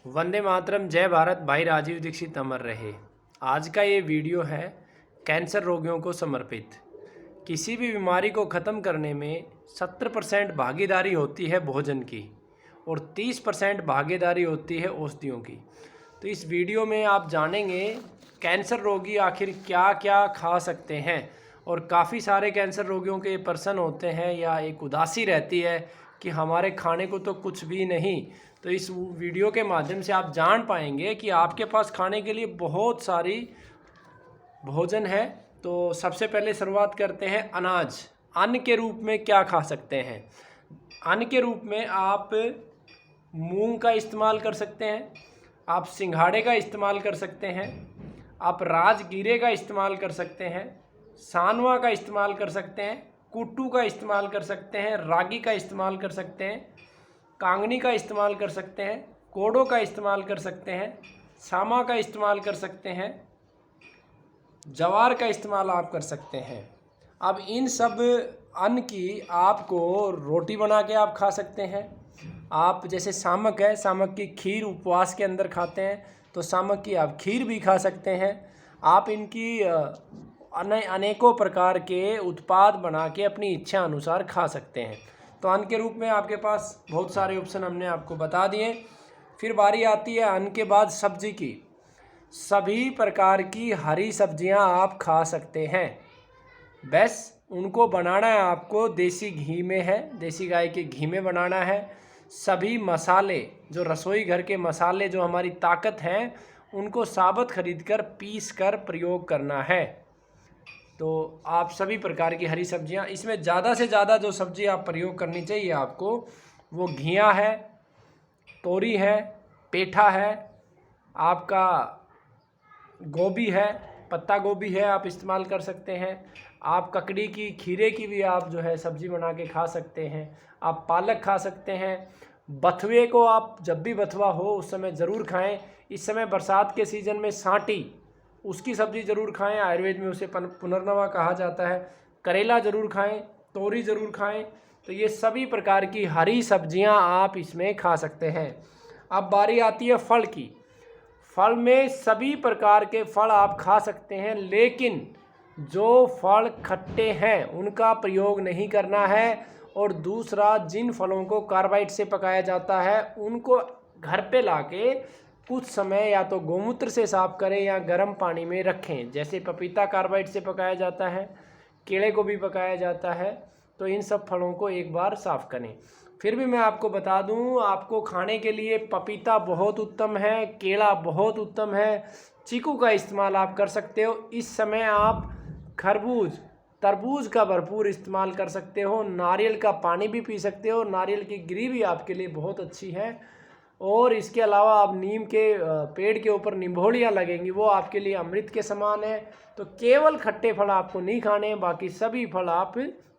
वंदे मातरम, जय भारत। भाई राजीव दीक्षित अमर रहे। आज का ये वीडियो है कैंसर रोगियों को समर्पित। किसी भी बीमारी को ख़त्म करने में 70% भागीदारी होती है भोजन की और 30% भागीदारी होती है औषधियों की। तो इस वीडियो में आप जानेंगे कैंसर रोगी आखिर क्या क्या खा सकते हैं। और काफ़ी सारे कैंसर रोगियों के पर्सन होते हैं या एक उदासी रहती है कि हमारे खाने को तो कुछ भी नहीं। तो इस वीडियो के माध्यम से आप जान पाएंगे कि आपके पास खाने के लिए बहुत सारी भोजन है। तो सबसे पहले शुरुआत करते हैं अनाज। अन्न के रूप में क्या खा सकते हैं? अन्न के रूप में आप मूंग का इस्तेमाल कर सकते हैं, आप सिंघाड़े का इस्तेमाल कर सकते हैं, आप राजगीरे का इस्तेमाल कर सकते हैं, सानवा का इस्तेमाल कर सकते हैं, कुट्टू का इस्तेमाल कर सकते हैं, रागी का इस्तेमाल कर सकते हैं, कांगनी का इस्तेमाल कर सकते हैं, कोडो का इस्तेमाल कर सकते हैं, सामा का इस्तेमाल कर सकते हैं, जवार का इस्तेमाल आप कर सकते हैं। अब इन सब अन्न की आपको रोटी बना के आप खा सकते हैं। आप जैसे सामक है, सामक की खीर उपवास के अंदर खाते हैं, तो सामक की आप खीर भी खा सकते हैं। आप इनकी अनेकों प्रकार के उत्पाद बना के अपनी इच्छा अनुसार खा सकते हैं। तो अन्न के रूप में आपके पास बहुत सारे ऑप्शन हमने आपको बता दिए। फिर बारी आती है अन्न के बाद सब्जी की। सभी प्रकार की हरी सब्जियां आप खा सकते हैं, बस उनको बनाना है आपको देसी घी में है, देसी गाय के घी में बनाना है। सभी मसाले जो रसोई घर के मसाले जो हमारी ताकत हैं उनको साबुत खरीद कर पीस कर प्रयोग करना है। तो आप सभी प्रकार की हरी सब्जियां, इसमें ज़्यादा से ज़्यादा जो सब्जी आप प्रयोग करनी चाहिए आपको वो घिया है, तोरी है, पेठा है, आपका गोभी है, पत्ता गोभी है, आप इस्तेमाल कर सकते हैं। आप ककड़ी की, खीरे की भी आप जो है सब्ज़ी बना के खा सकते हैं। आप पालक खा सकते हैं। बथुए को आप जब भी बथुआ हो उस समय ज़रूर खाएं। इस समय बरसात के सीज़न में सांटी, उसकी सब्ज़ी ज़रूर खाएं, आयुर्वेद में उसे पुनर्नवा कहा जाता है। करेला ज़रूर खाएं, तोरी ज़रूर खाएं। तो ये सभी प्रकार की हरी सब्जियां आप इसमें खा सकते हैं। अब बारी आती है फल की। फल में सभी प्रकार के फल आप खा सकते हैं, लेकिन जो फल खट्टे हैं उनका प्रयोग नहीं करना है। और दूसरा, जिन फलों को कार्बाइड से पकाया जाता है उनको घर पे लाके कुछ समय या तो गोमूत्र से साफ करें या गर्म पानी में रखें। जैसे पपीता कार्बाइड से पकाया जाता है, केले को भी पकाया जाता है। तो इन सब फलों को एक बार साफ करें। फिर भी मैं आपको बता दूं, आपको खाने के लिए पपीता बहुत उत्तम है, केला बहुत उत्तम है, चीकू का इस्तेमाल आप कर सकते हो। इस समय आप खरबूज, तरबूज का भरपूर इस्तेमाल कर सकते हो। नारियल का पानी भी पी सकते हो, नारियल की गिरी भी आपके लिए बहुत अच्छी है। और इसके अलावा आप नीम के पेड़ के ऊपर निम्बोलियाँ लगेंगी, वो आपके लिए अमृत के समान है। तो केवल खट्टे फल आपको नहीं खाने, बाकी सभी फल आप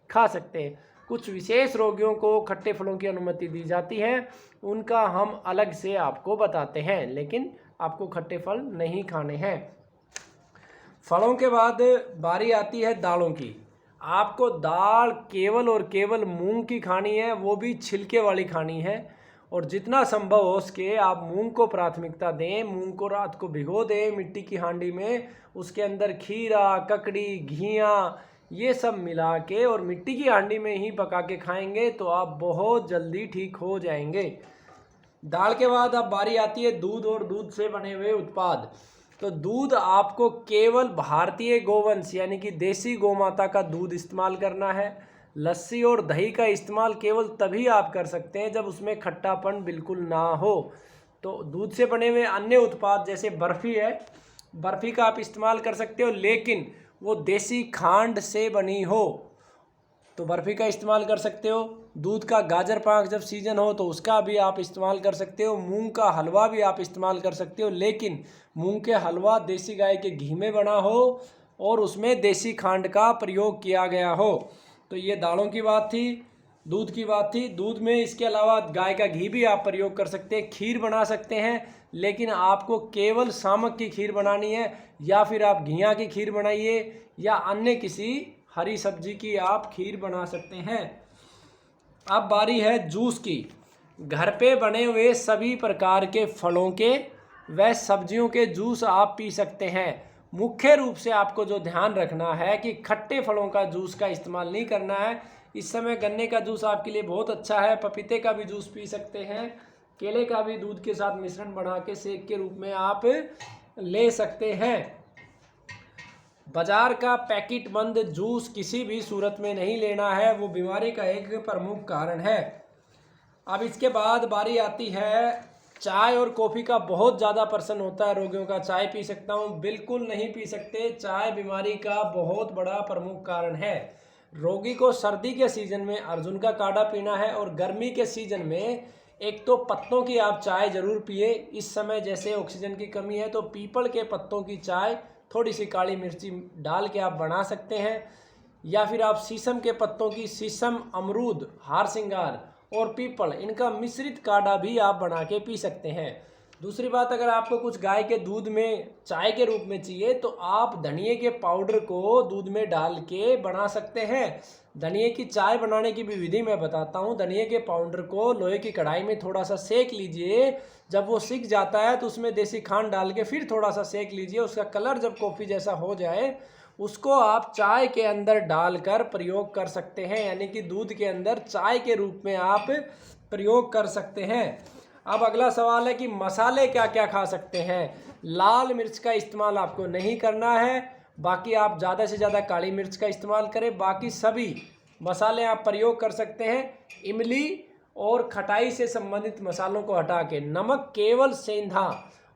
खा सकते हैं। कुछ विशेष रोगियों को खट्टे फलों की अनुमति दी जाती है, उनका हम अलग से आपको बताते हैं, लेकिन आपको खट्टे फल नहीं खाने हैं। फलों के बाद बारी आती है दालों की। आपको दाल केवल और केवल मूंग की खानी है, वो भी छिलके वाली खानी है। और जितना संभव हो सके आप मूंग को प्राथमिकता दें। मूंग को रात को भिगो दें मिट्टी की हांडी में, उसके अंदर खीरा, ककड़ी, घिया ये सब मिला के और मिट्टी की हांडी में ही पका के खाएंगे तो आप बहुत जल्दी ठीक हो जाएंगे। दाल के बाद अब बारी आती है दूध और दूध से बने हुए उत्पाद। तो दूध आपको केवल भारतीय गोवंश यानी कि देसी गोमाता का दूध इस्तेमाल करना है। लस्सी और दही का इस्तेमाल केवल तभी आप कर सकते हैं जब उसमें खट्टापन बिल्कुल ना हो। तो दूध से बने हुए अन्य उत्पाद जैसे बर्फ़ी है, बर्फ़ी का आप इस्तेमाल कर सकते हो, लेकिन वो देसी खांड से बनी हो तो बर्फ़ी का इस्तेमाल कर सकते हो। दूध का गाजर पाक जब सीज़न हो तो उसका भी आप इस्तेमाल कर सकते हो। मूंग का हलवा भी आप इस्तेमाल कर सकते हो, लेकिन मूंग के हलवा देसी गाय के घी में बना हो और उसमें देसी खांड का प्रयोग किया गया हो। तो ये दालों की बात थी, दूध की बात थी। दूध में इसके अलावा गाय का घी भी आप प्रयोग कर सकते हैं, खीर बना सकते हैं, लेकिन आपको केवल सामक की खीर बनानी है, या फिर आप घिया की खीर बनाइए या अन्य किसी हरी सब्जी की आप खीर बना सकते हैं। अब बारी है जूस की। घर पे बने हुए सभी प्रकार के फलों के व सब्जियों के जूस आप पी सकते हैं। मुख्य रूप से आपको जो ध्यान रखना है कि खट्टे फलों का जूस का इस्तेमाल नहीं करना है। इस समय गन्ने का जूस आपके लिए बहुत अच्छा है, पपीते का भी जूस पी सकते हैं, केले का भी दूध के साथ मिश्रण बना के शेक के रूप में आप ले सकते हैं। बाजार का पैकेट बंद जूस किसी भी सूरत में नहीं लेना है, वो बीमारी का एक प्रमुख कारण है। अब इसके बाद बारी आती है चाय और कॉफ़ी का। बहुत ज़्यादा पर्सन होता है रोगियों का, चाय पी सकता हूँ, बिल्कुल नहीं पी सकते। चाय बीमारी का बहुत बड़ा प्रमुख कारण है। रोगी को सर्दी के सीज़न में अर्जुन का काढ़ा पीना है और गर्मी के सीज़न में एक तो पत्तों की आप चाय ज़रूर पिए। इस समय जैसे ऑक्सीजन की कमी है तो पीपल के पत्तों की चाय थोड़ी सी काली मिर्ची डाल के आप बना सकते हैं, या फिर आप शीशम के पत्तों की, शीशम, अमरूद, हार सिंगार और पीपल, इनका मिश्रित काढ़ा भी आप बना के पी सकते हैं। दूसरी बात, अगर आपको कुछ गाय के दूध में चाय के रूप में चाहिए तो आप धनिए के पाउडर को दूध में डाल के बना सकते हैं। धनिए की चाय बनाने की भी विधि मैं बताता हूँ। धनिए के पाउडर को लोहे की कढ़ाई में थोड़ा सा सेक लीजिए, जब वो सिक जाता है तो उसमें देसी खांड डाल के फिर थोड़ा सा सेक लीजिए। उसका कलर जब कॉफ़ी जैसा हो जाए उसको आप चाय के अंदर डालकर प्रयोग कर सकते हैं, यानी कि दूध के अंदर चाय के रूप में आप प्रयोग कर सकते हैं। अब अगला सवाल है कि मसाले क्या क्या खा सकते हैं। लाल मिर्च का इस्तेमाल आपको नहीं करना है, बाकी आप ज़्यादा से ज़्यादा काली मिर्च का इस्तेमाल करें। बाकी सभी मसाले आप प्रयोग कर सकते हैं। इमली और खटाई से संबंधित मसालों को हटा के नमक केवल सेंधा,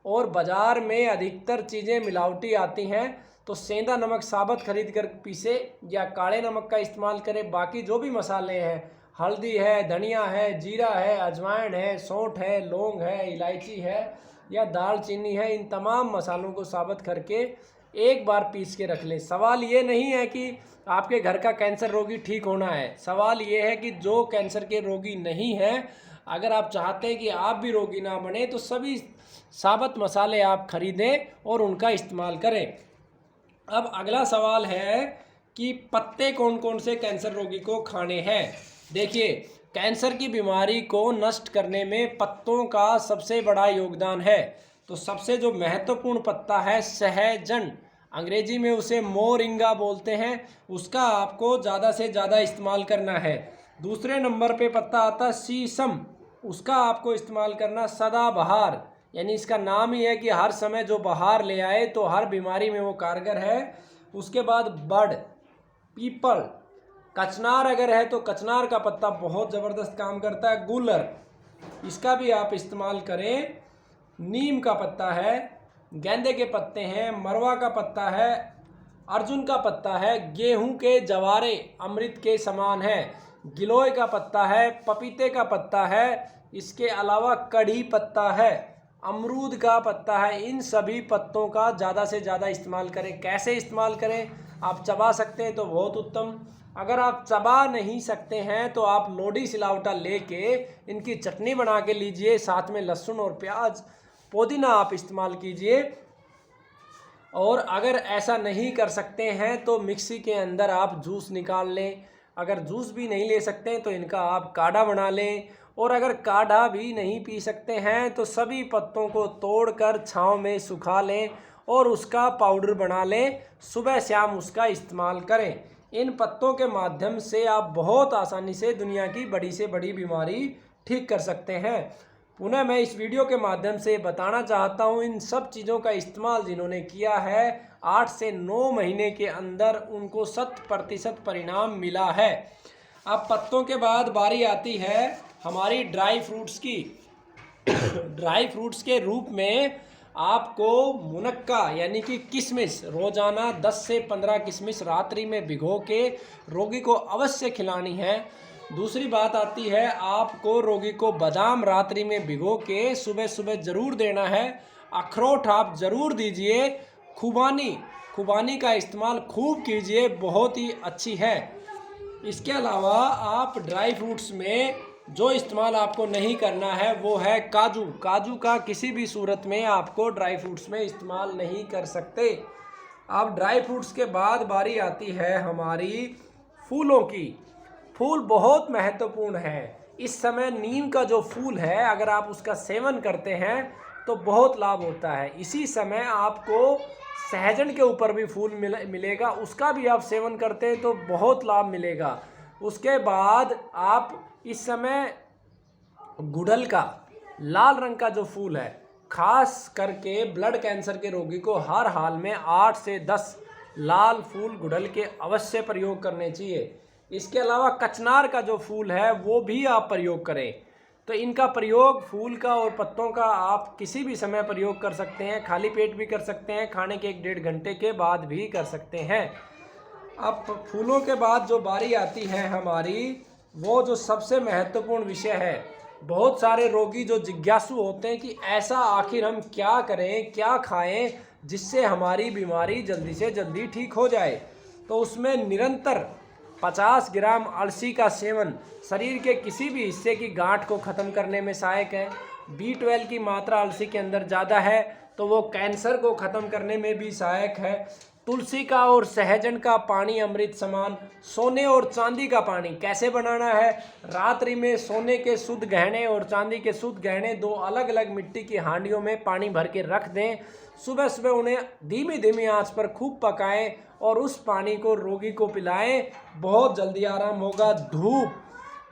और बाज़ार में अधिकतर चीज़ें मिलावटी आती हैं तो सेंधा नमक साबुत खरीद कर पीसे या काले नमक का इस्तेमाल करें। बाकी जो भी मसाले हैं, हल्दी है, धनिया है, जीरा है, अजवाइन है, सौंठ है, लौंग है, इलायची है या दालचीनी है, इन तमाम मसालों को साबुत करके एक बार पीस के रख लें। सवाल ये नहीं है कि आपके घर का कैंसर रोगी ठीक होना है, सवाल ये है कि जो कैंसर के रोगी नहीं हैं, अगर आप चाहते हैं कि आप भी रोगी ना बने तो सभी साबुत मसाले आप खरीदें और उनका इस्तेमाल करें। अब अगला सवाल है कि पत्ते कौन कौन से कैंसर रोगी को खाने हैं। देखिए, कैंसर की बीमारी को नष्ट करने में पत्तों का सबसे बड़ा योगदान है। तो सबसे जो महत्वपूर्ण पत्ता है सहजन, अंग्रेजी में उसे मोरिंगा बोलते हैं, उसका आपको ज़्यादा से ज़्यादा इस्तेमाल करना है। दूसरे नंबर पे पत्ता आता है शीशम, उसका आपको इस्तेमाल करना। सदाबहार, यानी इसका नाम ही है कि हर समय जो बहार ले आए, तो हर बीमारी में वो कारगर है। उसके बाद बड़, पीपल, कचनार अगर है तो कचनार का पत्ता बहुत ज़बरदस्त काम करता है। गुलर, इसका भी आप इस्तेमाल करें। नीम का पत्ता है, गेंदे के पत्ते हैं, मरवा का पत्ता है, अर्जुन का पत्ता है, गेहूं के जवारे अमृत के समान है, गिलोय का पत्ता है, पपीते का पत्ता है, इसके अलावा कढ़ी पत्ता है, अमरूद का पत्ता है। इन सभी पत्तों का ज़्यादा से ज़्यादा इस्तेमाल करें। कैसे इस्तेमाल करें? आप चबा सकते हैं तो बहुत उत्तम, अगर आप चबा नहीं सकते हैं तो आप लोडी सिलावटा लेके इनकी चटनी बना के लीजिए, साथ में लहसुन और प्याज, पुदीना आप इस्तेमाल कीजिए। और अगर ऐसा नहीं कर सकते हैं तो मिक्सी के अंदर आप जूस निकाल लें। अगर जूस भी नहीं ले सकते हैं तो इनका आप काढ़ा बना लें। और अगर काढ़ा भी नहीं पी सकते हैं तो सभी पत्तों को तोड़कर छांव में सुखा लें और उसका पाउडर बना लें, सुबह शाम उसका इस्तेमाल करें। इन पत्तों के माध्यम से आप बहुत आसानी से दुनिया की बड़ी से बड़ी बीमारी ठीक कर सकते हैं। पुनः मैं इस वीडियो के माध्यम से बताना चाहता हूँ, इन सब चीज़ों का इस्तेमाल जिन्होंने किया है 8 से 9 महीने के अंदर उनको 100% परिणाम मिला है। अब पत्तों के बाद बारी आती है हमारी ड्राई फ्रूट्स की। ड्राई फ्रूट्स के रूप में आपको मुनक्का यानी कि किशमिश रोजाना 10 से 15 किशमिश रात्रि में भिगो के रोगी को अवश्य खिलानी है। दूसरी बात आती है, आपको रोगी को बादाम रात्रि में भिगो के सुबह सुबह ज़रूर देना है। अखरोट आप ज़रूर दीजिए। खुबानी का इस्तेमाल खूब कीजिए, बहुत ही अच्छी है। इसके अलावा आप ड्राई फ्रूट्स में जो इस्तेमाल आपको नहीं करना है वो है काजू का किसी भी सूरत में आपको ड्राई फ्रूट्स में इस्तेमाल नहीं कर सकते। अब ड्राई फ्रूट्स के बाद बारी आती है हमारी फूलों की। फूल बहुत महत्वपूर्ण है। इस समय नीम का जो फूल है अगर आप उसका सेवन करते हैं तो बहुत लाभ होता है। इसी समय आपको सहजन के ऊपर भी फूल मिलेगा, उसका भी आप सेवन करते हैं तो बहुत लाभ मिलेगा। उसके बाद आप इस समय गुड़हल का लाल रंग का जो फूल है, खास करके ब्लड कैंसर के रोगी को हर हाल में 8 से 10 लाल फूल गुड़हल के अवश्य प्रयोग करने चाहिए। इसके अलावा कचनार का जो फूल है वो भी आप प्रयोग करें। तो इनका प्रयोग फूल का और पत्तों का आप किसी भी समय प्रयोग कर सकते हैं, खाली पेट भी कर सकते हैं, खाने के 1-1.5 घंटे के बाद भी कर सकते हैं। अब फूलों के बाद जो बारी आती है हमारी, वो जो सबसे महत्वपूर्ण विषय है। बहुत सारे रोगी जो जिज्ञासु होते हैं कि ऐसा आखिर हम क्या करें, क्या खाएं जिससे हमारी बीमारी जल्दी से जल्दी ठीक हो जाए। तो उसमें निरंतर 50 ग्राम अलसी का सेवन शरीर के किसी भी हिस्से की गांठ को ख़त्म करने में सहायक है। B12 की मात्रा अलसी के अंदर ज़्यादा है तो वो कैंसर को ख़त्म करने में भी सहायक है। तुलसी का और सहजन का पानी अमृत समान। सोने और चांदी का पानी कैसे बनाना है? रात्रि में सोने के शुद्ध गहने और चांदी के शुद्ध गहने 2 अलग अलग मिट्टी की हांडियों में पानी भर के रख दें। सुबह सुबह उन्हें धीमी धीमी आंच पर खूब पकाएं और उस पानी को रोगी को पिलाएं, बहुत जल्दी आराम होगा।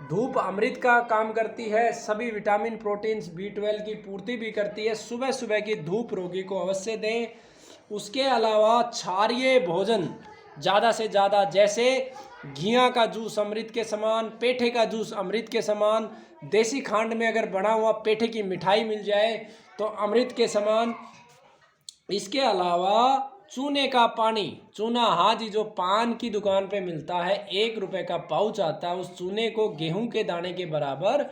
धूप अमृत का काम करती है, सभी विटामिन प्रोटीन्स B12 की पूर्ति भी करती है। सुबह सुबह की धूप रोगी को अवश्य दें। उसके अलावा क्षारीय भोजन ज़्यादा से ज़्यादा, जैसे घिया का जूस अमृत के समान, पेठे का जूस अमृत के समान, देसी खांड में अगर बना हुआ पेठे की मिठाई मिल जाए तो अमृत के समान। इसके अलावा चूने का पानी, चूना, हाँ जी, जो पान की दुकान पे मिलता है, 1 रुपए का पाउच आता है, उस चूने को गेहूं के दाने के बराबर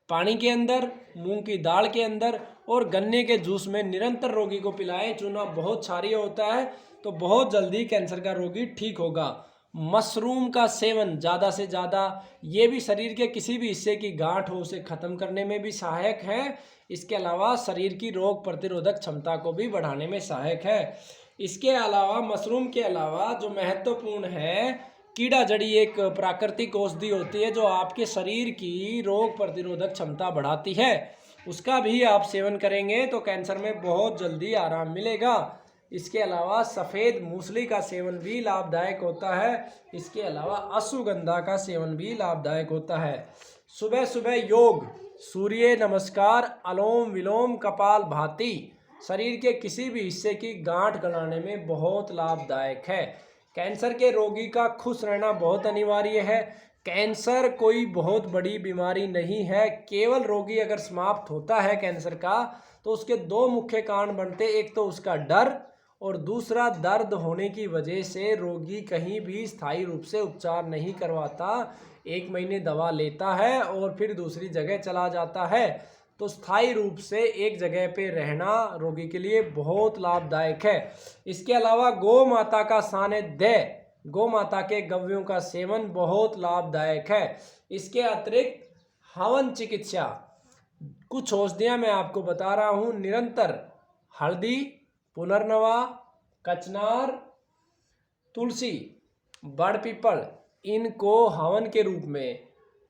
पानी के अंदर, मूंग की दाल के अंदर और गन्ने के जूस में निरंतर रोगी को पिलाएं। चूना बहुत क्षारीय होता है तो बहुत जल्दी कैंसर का रोगी ठीक होगा। मशरूम का सेवन ज़्यादा से ज़्यादा, ये भी शरीर के किसी भी हिस्से की गांठ हो उसे ख़त्म करने में भी सहायक है। इसके अलावा शरीर की रोग प्रतिरोधक क्षमता को भी बढ़ाने में सहायक है। इसके अलावा मशरूम के अलावा जो महत्वपूर्ण है, कीड़ा जड़ी एक प्राकृतिक औषधि होती है जो आपके शरीर की रोग प्रतिरोधक क्षमता बढ़ाती है, उसका भी आप सेवन करेंगे तो कैंसर में बहुत जल्दी आराम मिलेगा। इसके अलावा सफ़ेद मूसली का सेवन भी लाभदायक होता है। इसके अलावा अश्वगंधा का सेवन भी लाभदायक होता है। सुबह सुबह योग, सूर्य नमस्कार, अलोम विलोम, कपाल भाती शरीर के किसी भी हिस्से की गांठ गलाने में बहुत लाभदायक है। कैंसर के रोगी का खुश रहना बहुत अनिवार्य है। कैंसर कोई बहुत बड़ी बीमारी नहीं है। केवल रोगी अगर समाप्त होता है कैंसर का तो उसके 2 मुख्य कारण बनते, एक तो उसका डर और दूसरा दर्द होने की वजह से रोगी कहीं भी स्थायी रूप से उपचार नहीं करवाता, 1 महीने दवा लेता है और फिर दूसरी जगह चला जाता है। तो स्थायी रूप से एक जगह पे रहना रोगी के लिए बहुत लाभदायक है। इसके अलावा गौ माता का सानिध्य, गौ माता के गव्यों का सेवन बहुत लाभदायक है। इसके अतिरिक्त हवन चिकित्सा, कुछ औषधियाँ मैं आपको बता रहा हूँ। निरंतर हल्दी, पुनर्नवा, कचनार, तुलसी, बड़ पीपल, इनको हवन के रूप में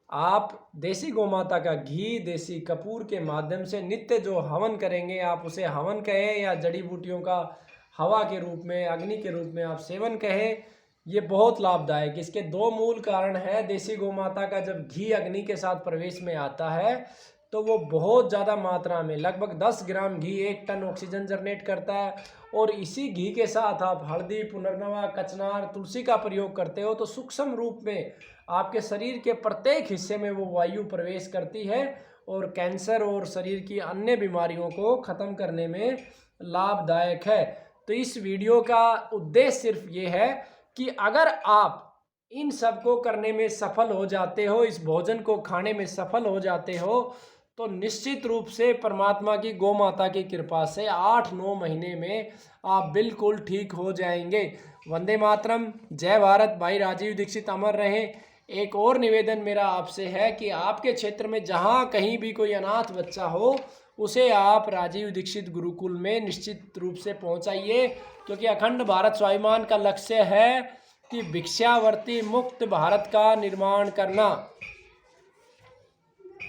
आप देसी गोमाता का घी, देसी कपूर के माध्यम से नित्य जो हवन करेंगे, आप उसे हवन कहें या जड़ी बूटियों का हवा के रूप में, अग्नि के रूप में आप सेवन कहें, ये बहुत लाभदायक। इसके 2 मूल कारण हैं। देसी गोमाता का जब घी अग्नि के साथ प्रवेश में आता है तो वो बहुत ज़्यादा मात्रा में, लगभग 10 ग्राम घी 1 टन ऑक्सीजन जनरेट करता है। और इसी घी के साथ आप हल्दी, पुनर्नवा, कचनार, तुलसी का प्रयोग करते हो तो सूक्ष्म रूप में आपके शरीर के प्रत्येक हिस्से में वो वायु प्रवेश करती है और कैंसर और शरीर की अन्य बीमारियों को ख़त्म करने में लाभदायक है। तो इस वीडियो का उद्देश्य सिर्फ ये है कि अगर आप इन सब को करने में सफल हो जाते हो, इस भोजन को खाने में सफल हो जाते हो, तो निश्चित रूप से परमात्मा की गौ माता की कृपा से 8-9 महीने में आप बिल्कुल ठीक हो जाएंगे। वंदे मातरम, जय भारत। भाई राजीव दीक्षित अमर रहें। एक और निवेदन मेरा आपसे है कि आपके क्षेत्र में जहाँ कहीं भी कोई अनाथ बच्चा हो उसे आप राजीव दीक्षित गुरुकुल में निश्चित रूप से पहुँचाइए, क्योंकि अखंड भारत स्वाभिमान का लक्ष्य है कि भिक्षावर्ती मुक्त भारत का निर्माण करना।